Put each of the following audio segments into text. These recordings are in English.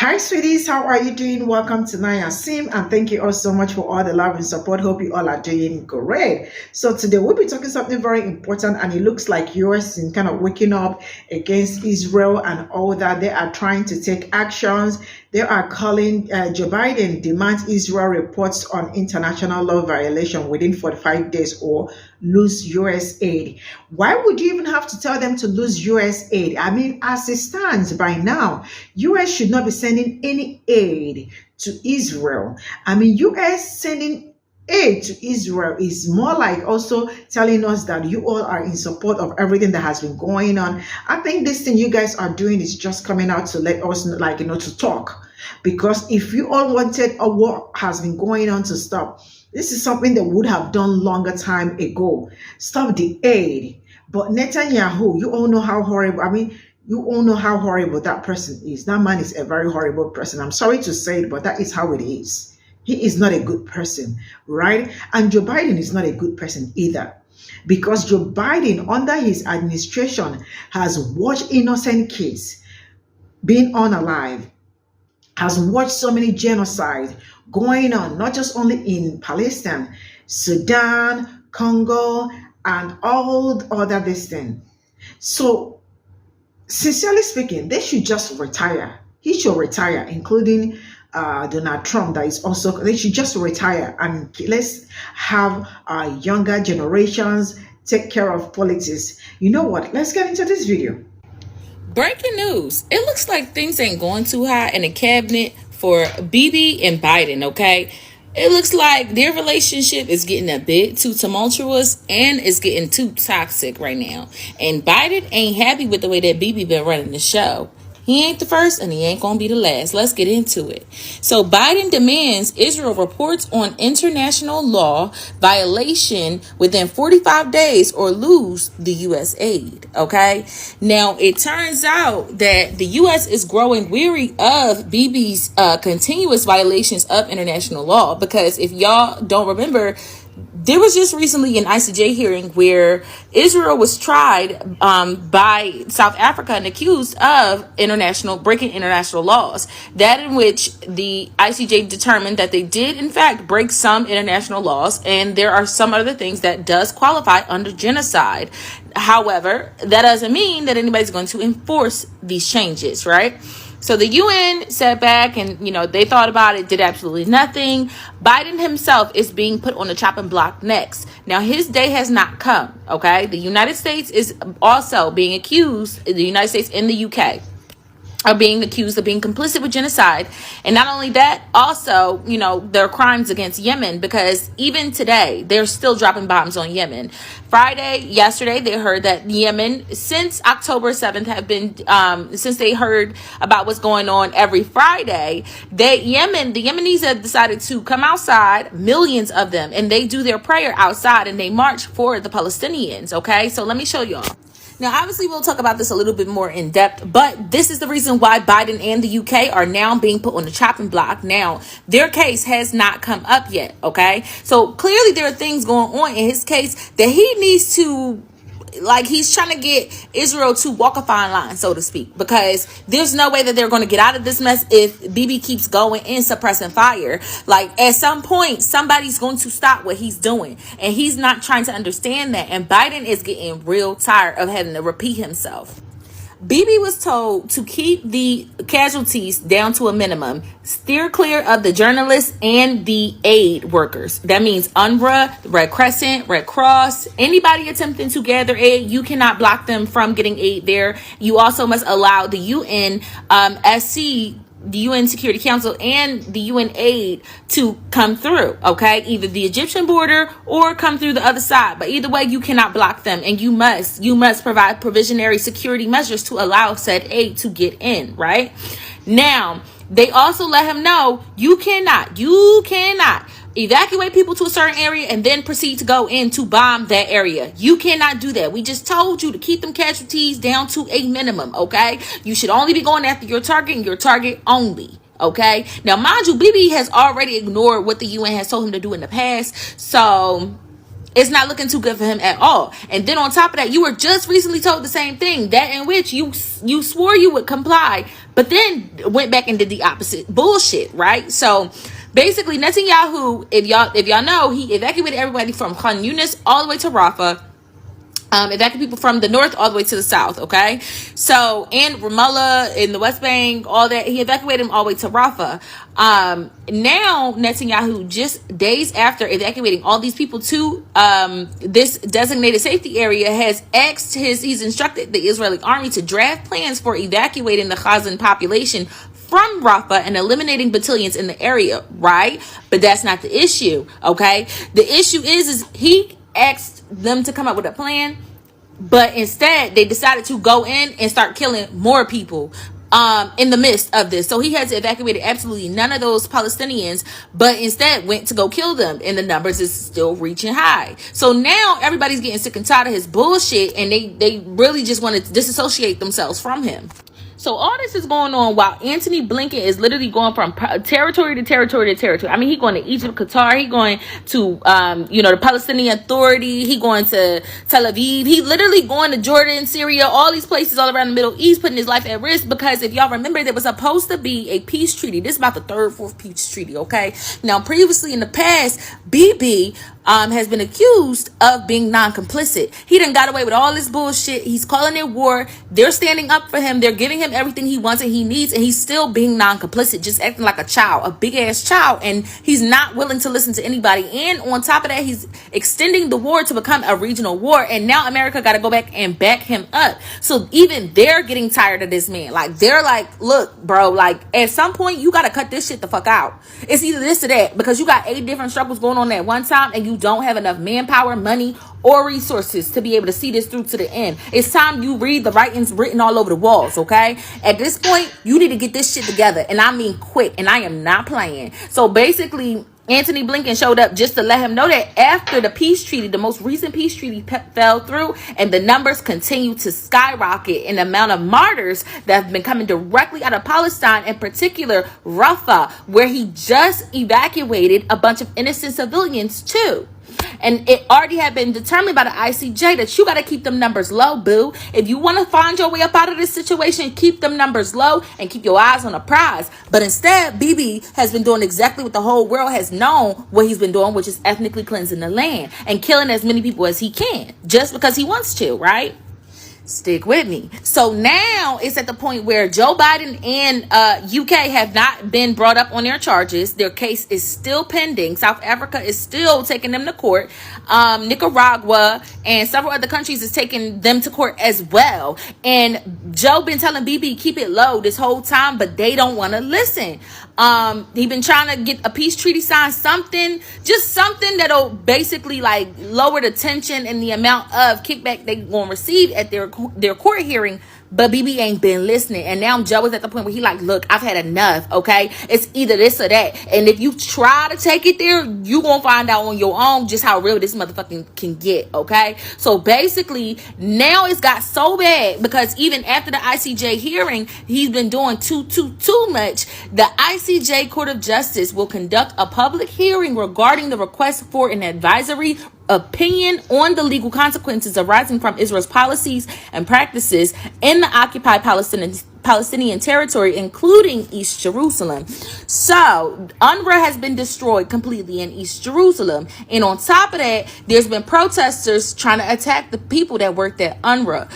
Hi, sweeties. How are you doing? Welcome to Naya Sim, and thank you all so much for all the love and support. Hope you all are doing great. So today we'll be talking something very important, and it looks like US is kind of waking up against Israel and all that. They are trying to take actions. They are calling Joe Biden demands Israel reports on international law violation within 45 days or lose US aid. Why would you even have to tell them to lose US aid? I mean, as it stands by now, US should not be sending any aid to Israel. I mean, US sending aid to Israel is more like also telling us that you all are in support of everything that has been going on. I think this thing you guys are doing is just coming out to let us to talk, because if you all wanted a war has been going on to stop, this is something that would have done longer time ago. Stop the aid. But Netanyahu, you all know how horrible, you all know how horrible that person is. That man is a very horrible person. I'm sorry to say it, but that is how it is. He is not a good person, right? And Joe Biden is not a good person either, because Joe Biden, under his administration, has watched innocent kids being unalive, has watched so many genocides going on, not just only in Palestine, Sudan, Congo, and all other this thing. So, sincerely speaking, they should just retire. He should retire, including Donald Trump. That is also, they should just retire, and let's have younger generations take care of politics. You know what? Let's get into this video. Breaking news. It looks like things ain't going too high in the cabinet for Bibi and Biden, okay? It looks like their relationship is getting a bit too tumultuous and it's getting too toxic right now. And Biden ain't happy with the way that Bibi been running the show. He ain't the first and he ain't going to be the last. Let's get into it. So Biden demands Israel reports on international law violation within 45 days or lose the U.S. aid. Okay. Now, it turns out that the U.S. is growing weary of Bibi's continuous violations of international law, because if y'all don't remember, there was just recently an ICJ hearing where Israel was tried by South Africa and accused of breaking international laws. That in which the ICJ determined that they did in fact break some international laws, and there are some other things that does qualify under genocide. However, that doesn't mean that anybody's going to enforce these changes, right? So the UN sat back and, they thought about it, did absolutely nothing. Biden himself is being put on the chopping block next. Now, his day has not come, okay? The United States is also being accused, the United States and the UK are being accused of being complicit with genocide. And not only that, also, there are crimes against Yemen, because even today, they're still dropping bombs on Yemen. Yesterday, they heard that Yemen, since October 7th, have been, since they heard about what's going on every Friday, the Yemenis have decided to come outside, millions of them, and they do their prayer outside and they march for the Palestinians, okay? So let me show y'all. Now, obviously, we'll talk about this a little bit more in depth, but this is the reason why Biden and the UK are now being put on the chopping block. Now, their case has not come up yet, okay? So clearly there are things going on in his case that he needs to, he's trying to get Israel to walk a fine line, so to speak, because there's no way that they're going to get out of this mess if Bibi keeps going and suppressing fire. At some point, somebody's going to stop what he's doing, and he's not trying to understand that. And Biden is getting real tired of having to repeat himself. Bibi was told to keep the casualties down to a minimum, steer clear of the journalists and the aid workers. That means UNRWA, Red Crescent, Red Cross, anybody attempting to gather aid, you cannot block them from getting aid there. You also must allow the UN the UN Security Council and the UN aid to come through, okay? Either the Egyptian border or come through the other side. But either way, you cannot block them, and you must provide provisionary security measures to allow said aid to get in, right? Now, they also let him know you cannot evacuate people to a certain area and then proceed to go in to bomb that area. You cannot do that. We just told you to keep them casualties down to a minimum, okay? You should only be going after your target and your target only, okay? Now, mind you, Bibi has already ignored what the UN has told him to do in the past, so it's not looking too good for him at all. And then on top of that, you were just recently told the same thing, that in which you swore you would comply but then went back and did the opposite bullshit, right? So basically, Netanyahu, if y'all know, he evacuated everybody from Khan Yunis all the way to Rafah. Evacuate people from the north all the way to the south, okay? So, and Ramallah in the West Bank, all that, he evacuated them all the way to Rafah. Now, Netanyahu, just days after evacuating all these people to this designated safety area, he's instructed the Israeli army to draft plans for evacuating the Gazan population from Rafah and eliminating battalions in the area, right? But that's not the issue, okay? The issue is he asked them to come up with a plan, but instead they decided to go in and start killing more people in the midst of this. So he had to evacuate absolutely none of those Palestinians, but instead went to go kill them, and the numbers is still reaching high. So now everybody's getting sick and tired of his bullshit, and they really just want to disassociate themselves from him. So all this is going on while Anthony Blinken is literally going from territory to territory to territory. I mean, he going to Egypt, Qatar. He going to, the Palestinian Authority. He going to Tel Aviv. He literally going to Jordan, Syria, all these places all around the Middle East, putting his life at risk because if y'all remember, there was supposed to be a peace treaty. This is about the third, fourth peace treaty, okay? Now, previously in the past, Bibi has been accused of being non-complicit. He done got away with all this bullshit. He's calling it war. They're standing up for him. They're giving him everything he wants and he needs, and he's still being non-complicit, just acting like a child, a big-ass child, and he's not willing to listen to anybody. And on top of that, he's extending the war to become a regional war, and now America got to go back and back him up. So even they're getting tired of this man. Like, they're like, look, bro, like, at some point, you got to cut this shit the fuck out. It's either this or that, because you got 8 different struggles going on at one time, and you don't have enough manpower, money, or resources to be able to see this through to the end. It's time you read the writings written all over the walls, okay? At this point, you need to get this shit together, and I mean quick, and I am not playing. So basically, Anthony Blinken showed up just to let him know that after the peace treaty, the most recent peace treaty fell through, and the numbers continue to skyrocket in the amount of martyrs that have been coming directly out of Palestine, in particular Rafah, where he just evacuated a bunch of innocent civilians too. And it already had been determined by the ICJ that you got to keep them numbers low, boo. If you want to find your way up out of this situation, keep them numbers low and keep your eyes on the prize. But instead, Bibi has been doing exactly what the whole world has known what he's been doing, which is ethnically cleansing the land and killing as many people as he can, just because he wants to, right? Stick with me. So now it's at the point where Joe Biden and UK have not been brought up on their charges. Their case is still pending. South Africa is still taking them to court. Nicaragua and several other countries is taking them to court as well. And Joe been telling Bibi keep it low this whole time, but they don't want to listen. He been trying to get a peace treaty signed, something that'll basically like lower the tension and the amount of kickback they gonna receive at their court hearing. But Bibi ain't been listening, and now Joe is at the point where he like, look, I've had enough, okay? It's either this or that, and if you try to take it there, you gonna find out on your own just how real this motherfucking can get, okay? So basically, now it's got so bad, because even after the ICJ hearing, he's been doing too much. The ICJ Court of Justice will conduct a public hearing regarding the request for an advisory opinion on the legal consequences arising from Israel's policies and practices in the occupied Palestinian territory, including East Jerusalem. So UNRWA has been destroyed completely in East Jerusalem, and on top of that, there's been protesters trying to attack the people that worked at UNRWA.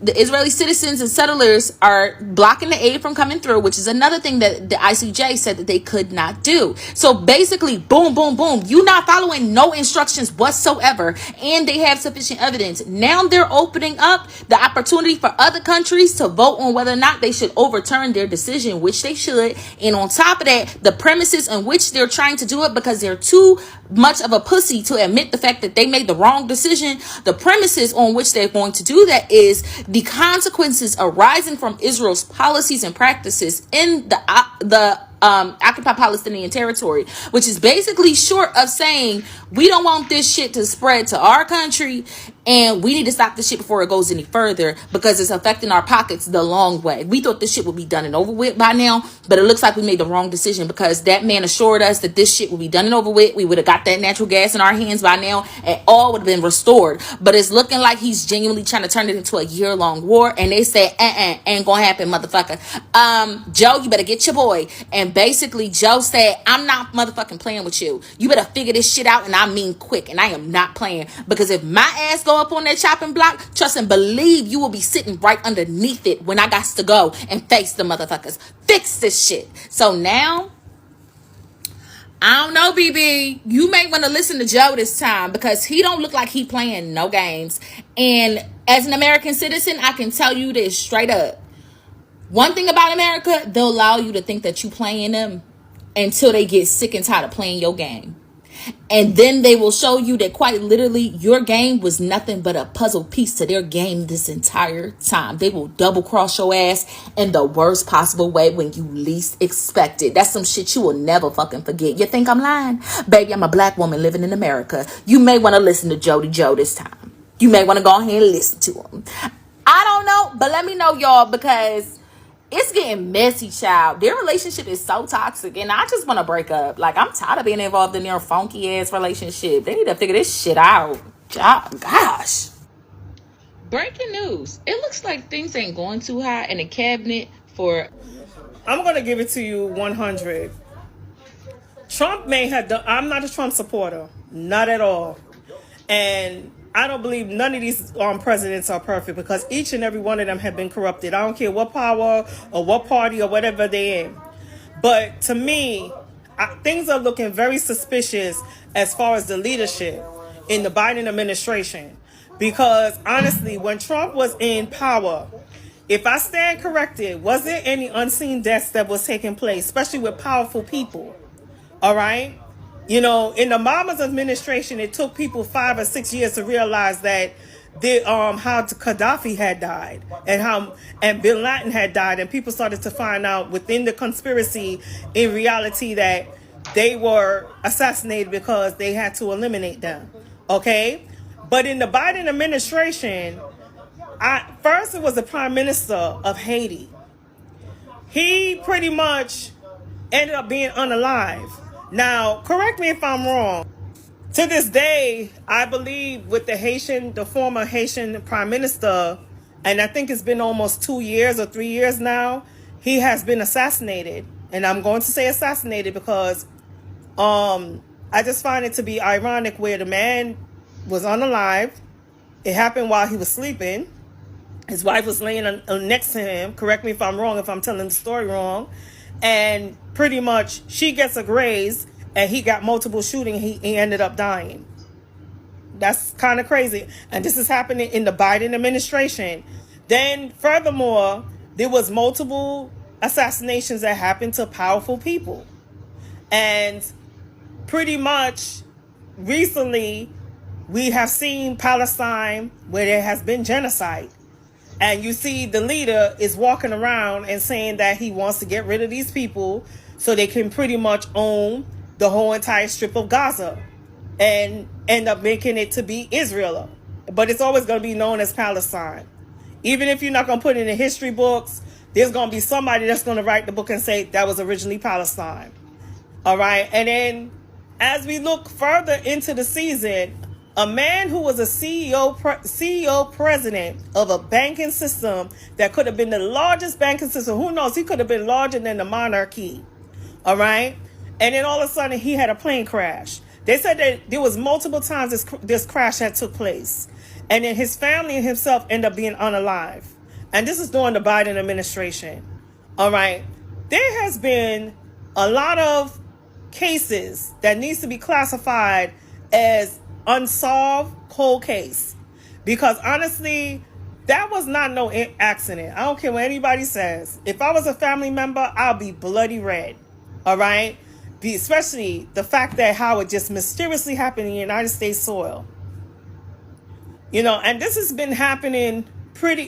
The Israeli citizens and settlers are blocking the aid from coming through, which is another thing that the ICJ said that they could not do. So basically, boom, boom, boom. You not following no instructions whatsoever, and they have sufficient evidence. Now they're opening up the opportunity for other countries to vote on whether or not they should overturn their decision, which they should. And on top of that, the premises on which they're trying to do it, because they're too much of a pussy to admit the fact that they made the wrong decision, the premises on which they're going to do that is the consequences arising from Israel's policies and practices in the occupied Palestinian territory, which is basically short of saying we don't want this shit to spread to our country, And we need to stop this shit before it goes any further, because it's affecting our pockets the long way. We thought this shit would be done and over with by now, but it looks like we made the wrong decision, because that man assured us that this shit would be done and over with. We would have got that natural gas in our hands by now and all would have been restored. But it's looking like he's genuinely trying to turn it into a year-long war. And they said, ain't gonna happen, motherfucker. Joe, you better get your boy. And basically, Joe said, I'm not motherfucking playing with you. You better figure this shit out, and I mean quick. And I am not playing, because if my ass go up on that chopping block, trust and believe you will be sitting right underneath it when I got to go and face the motherfuckers. Fix this shit. So now, I don't know, BB. You may want to listen to Joe this time, because he don't look like he playing no games. And as an American citizen, I can tell you this straight up. One thing about America, they'll allow you to think that you playing them until they get sick and tired of playing your game. And then they will show you that quite literally your game was nothing but a puzzle piece to their game this entire time. They will double cross your ass in the worst possible way when you least expect it. That's some shit you will never fucking forget. You think I'm lying? Baby, I'm a black woman living in America. You may want to listen to Jody Joe this time. You may want to go ahead and listen to him. I don't know, but let me know, y'all, because it's getting messy, child. Their relationship is so toxic, and I just want to break up. Like, I'm tired of being involved in their funky ass relationship. They need to figure this shit out. Gosh. Breaking news. It looks like things ain't going too high in the cabinet for... I'm going to give it to you 100. Trump may have done... I'm not a Trump supporter. Not at all. And I don't believe none of these presidents are perfect, because each and every one of them have been corrupted. I don't care what power or what party or whatever they're in. But to me, things are looking very suspicious as far as the leadership in the Biden administration. Because honestly, when Trump was in power, if I stand corrected, was there any unseen deaths that was taking place, especially with powerful people? All right? You know, in the Obama's administration, it took people 5 or 6 years to realize that how Gaddafi had died and Bin Laden had died, and people started to find out within the conspiracy, in reality, that they were assassinated because they had to eliminate them. Okay, but in the Biden administration, first it was the Prime Minister of Haiti. He pretty much ended up being unalive. Now, correct me if I'm wrong. To this day, I believe with the former Haitian Prime Minister, and I think it's been almost 2 years or 3 years now, he has been assassinated. And I'm going to say assassinated because I just find it to be ironic where the man was unalive. It happened while he was sleeping. His wife was laying next to him. Correct me if I'm wrong, if I'm telling the story wrong. And pretty much she gets a graze and he got multiple shooting. He ended up dying. That's kind of crazy. And this is happening in the Biden administration. Then furthermore, there was multiple assassinations that happened to powerful people. And pretty much recently, we have seen Palestine where there has been genocide. And you see the leader is walking around and saying that he wants to get rid of these people so they can pretty much own the whole entire strip of Gaza and end up making it to be Israel. But it's always going to be known as Palestine. Even if you're not going to put it in the history books, there's going to be somebody that's going to write the book and say that was originally Palestine. All right. And then as we look further into the season, a man who was a CEO president of a banking system that could have been the largest banking system. Who knows? He could have been larger than the monarchy. All right. And then all of a sudden he had a plane crash. They said that there was multiple times this crash had took place. And then his family and himself end up being unalive. And this is during the Biden administration. All right. There has been a lot of cases that needs to be classified as unsolved cold case, because honestly, that was not no accident. I don't care what anybody says. If I was a family member, I'll be bloody red. All right, especially the fact that how it just mysteriously happened in the United States soil. You know, and this has been happening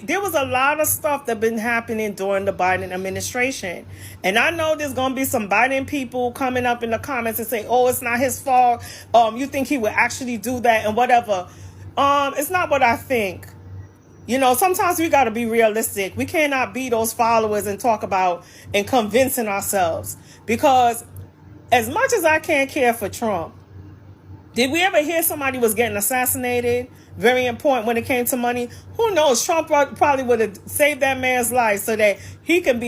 there was a lot of stuff that been happening during the Biden administration. And I know there's going to be some Biden people coming up in the comments and say, oh, it's not his fault. You think he would actually do that and whatever. It's not what I think. Sometimes we got to be realistic. We cannot be those followers and talk about and convincing ourselves. Because as much as I can't care for Trump, did we ever hear somebody was getting assassinated? Very important when it came to money. Who knows? Trump probably would have saved that man's life so that he can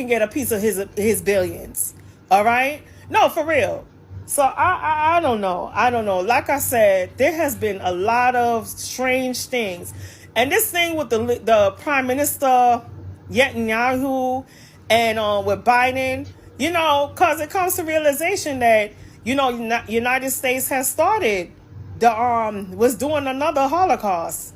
get a piece of his billions. All right? No, for real. So I don't know. I don't know. Like I said, there has been a lot of strange things. And this thing with the Prime Minister Netanyahu and with Biden, because it comes to realization that, United States has started was doing another Holocaust,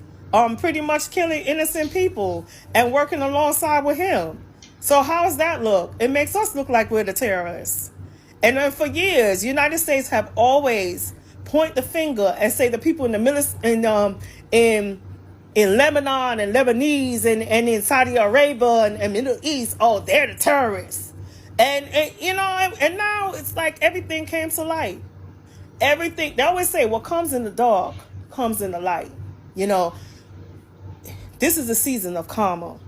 pretty much killing innocent people and working alongside with him. So how does that look? It makes us look like we're the terrorists. And then for years, United States have always point the finger and say the people in the in Lebanon and Lebanese and in Saudi Arabia and Middle East, oh, they're the terrorists. And now it's like everything came to light. Everything, they always say, what comes in the dark comes in the light. This is a season of karma.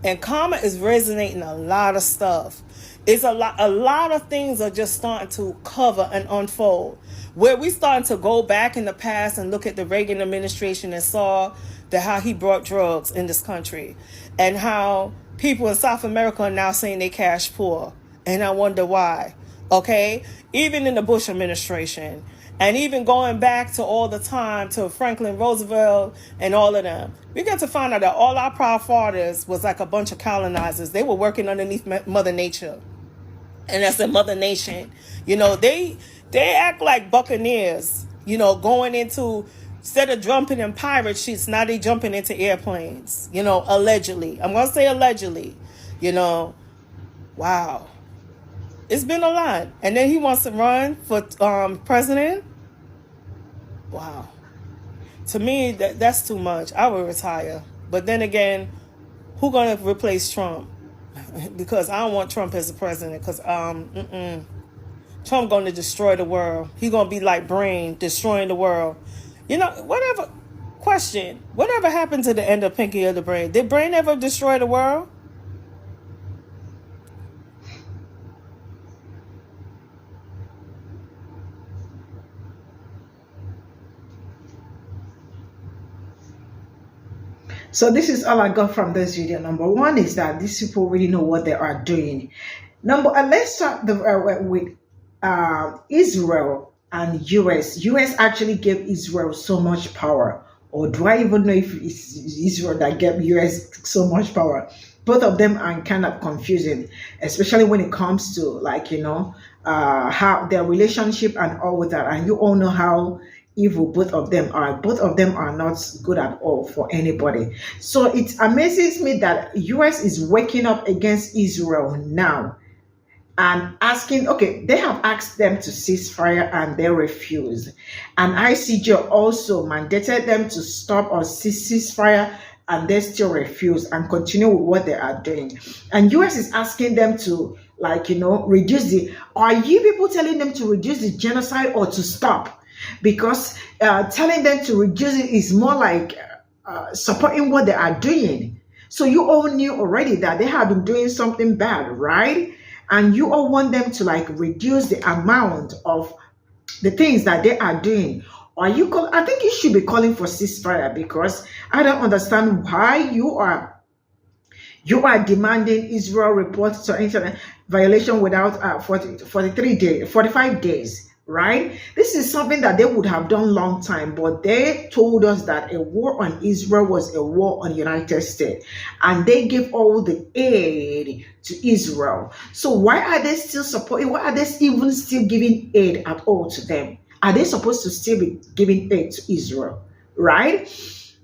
And karma is resonating a lot of stuff. It's a lot of things are just starting to cover and unfold. Where we starting to go back in the past and look at the Reagan administration and saw how he brought drugs in this country. And how people in South America are now saying they cash poor. And I wonder why. Okay? Even in the Bush administration. And even going back to all the time to Franklin Roosevelt and all of them. We got to find out that all our proud fathers was like a bunch of colonizers. They were working underneath Mother Nature. And that's the Mother Nation. They act like buccaneers, going into, instead of jumping in pirate ships, now they jumping into airplanes, allegedly. I'm going to say allegedly, wow. It's been a lot. And then he wants to run for president. Wow. To me, that's too much. I would retire. But then again, who's going to replace Trump? Because I don't want Trump as a president. Because Trump going to destroy the world. He going to be like Brain, destroying the world. Whatever. Question. Whatever happened to the end of Pinky or the Brain? Did Brain ever destroy the world? So this is all I got from this video. Number one is that these people really know what they are doing. Let's start with Israel and US. US actually gave Israel so much power. Or do I even know if it's Israel that gave US so much power? Both of them are kind of confusing, especially when it comes to how their relationship and all of that. And you all know how evil both of them are. Both of them are not good at all for anybody. So it amazes me that US is waking up against Israel now and asking, okay, they have asked them to cease fire and they refuse. And ICJ also mandated them to stop or cease fire and they still refuse and continue with what they are doing. And US is asking them to reduce are you people telling them to reduce the genocide or to stop? Because telling them to reduce it is more like supporting what they are doing. So you all knew already that they have been doing something bad, right? And you all want them to reduce the amount of the things that they are doing. Or I think you should be calling for ceasefire, because I don't understand why you are demanding Israel report to internet violation without 45 days. Right? This is something that they would have done long time, but they told us that a war on Israel was a war on the United States, and they gave all the aid to Israel. So why are they still supporting? Why are they even still giving aid at all to them? Are they supposed to still be giving aid to Israel? Right?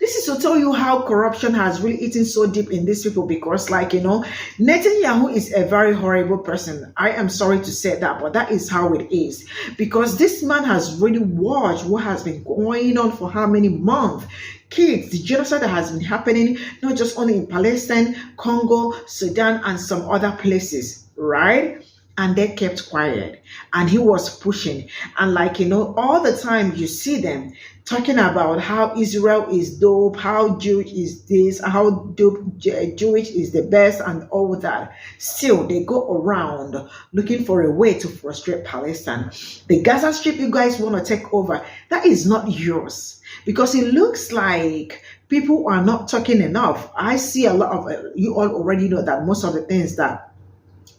This is to tell you how corruption has really eaten so deep in these people, because Netanyahu is a very horrible person. I am sorry to say that, but that is how it is. Because this man has really watched what has been going on for how many months. Kids, the genocide that has been happening, not just only in Palestine, Congo, Sudan, and some other places, right? and they kept quiet, and he was pushing. And like, all the time you see them talking about how Israel is dope, how Jewish is this, how dope Jewish is the best, and all that. Still, they go around looking for a way to frustrate Palestine. The Gaza Strip you guys want to take over, that is not yours, because it looks like people are not talking enough. I see a lot of you all already know that most of the things that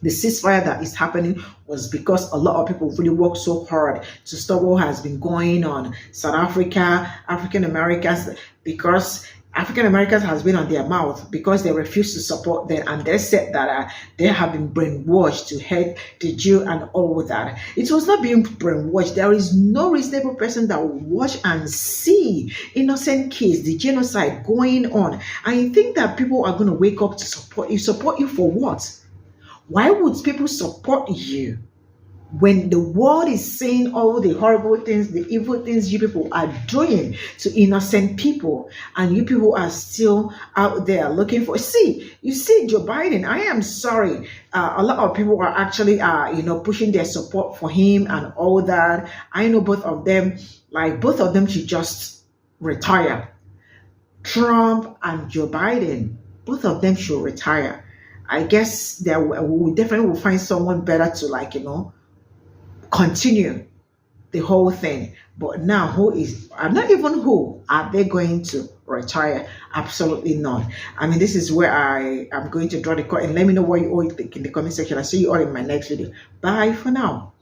the ceasefire that is happening was because a lot of people really worked so hard to stop what has been going on. South Africa, African Americans, because African Americans has been on their mouth because they refuse to support them, and they said that they have been brainwashed to hate the Jew and all that. It was not being brainwashed. There is no reasonable person that will watch and see innocent kids, the genocide going on, and you think that people are going to wake up to support you. Support you for what? Why would people support you when the world is saying all the horrible things, the evil things you people are doing to innocent people, and you people are still out there looking for? You see Joe Biden, I am sorry. A lot of people are actually, pushing their support for him and all that. I know both of them should just retire. Trump and Joe Biden, both of them should retire. I guess that we definitely will find someone better to continue the whole thing. But now not even who are they going to retire? Absolutely not. I mean, this is where I am going to draw the cut, and let me know what you all think in the comment section. I'll see you all in my next video. Bye for now.